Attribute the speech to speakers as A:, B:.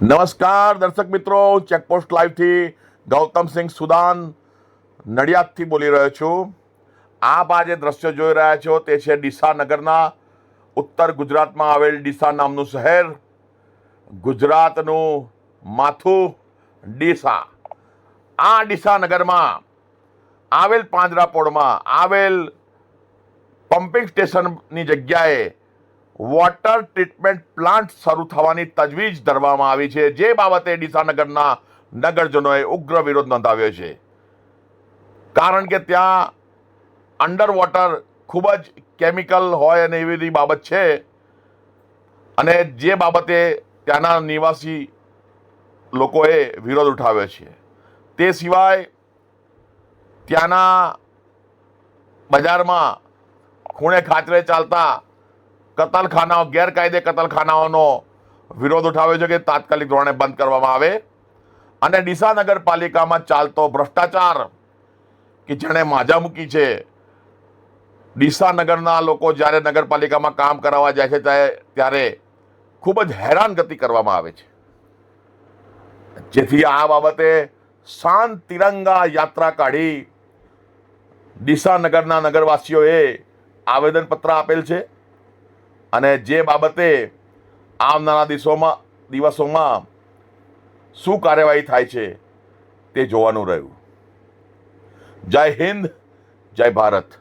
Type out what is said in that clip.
A: નમસ્કાર દર્શક મિત્રો, ચેકપોસ્ટ લાઈવથી ગૌતમસિંહ સુદાન નડિયાદથી બોલી રહ્યો છું. આપ આજે દ્રશ્ય જોઈ રહ્યા છો તે છે ડીસા નગરના ઉત્તર ગુજરાતમાં આવેલ ડીસા નામનું શહેર. ગુજરાતનું માથું ડીસા. આ ડીસા નગરમાં આવેલ પાંજરાપોળમાં આવેલ પમ્પિંગ સ્ટેશનની જગ્યાએ વોટર ટ્રીટમેન્ટ પ્લાન્ટ શરૂ થવાની તજવીજ ધરવામાં આવી છે, જે બાબતે ડીસાનગરના નગરજનોએ ઉગ્ર વિરોધ નોંધાવ્યો છે. કારણ કે ત્યાં અંડર વોટર ખૂબ જ કેમિકલ હોય અને એવી બધી બાબત છે, અને જે બાબતે ત્યાંના નિવાસી લોકોએ વિરોધ ઉઠાવ્યો છે. તે સિવાય ત્યાંના બજારમાં ખૂણે ખાચરે ચાલતા કતલખાનાઓ, ગેરકાયદે કતલખાનાઓનો વિરોધ ઉઠાવ્યો છે કે તાત્કાલિક ધોરણે બંધ કરવામાં આવે. અને ડીસા નગરપાલિકામાં ચાલતો ભ્રષ્ટાચાર કે જેણે માજા મૂકી છે. ડીસા નગરના લોકો જ્યારે નગરપાલિકામાં કામ કરાવવા જાય છે ત્યારે ખૂબ જ હેરાનગતિ કરવામાં આવે છે. જેથી આ બાબતે શાંત તિરંગા યાત્રા કાઢી ડીસા નગરના નગરવાસીઓએ આવેદનપત્ર આપેલ છે. અને જે બાબતે આવનારા દિવસોમાં શું કાર્યવાહી થાય છે તે જોવાનું રહ્યું. જય હિન્દ, જય ભારત.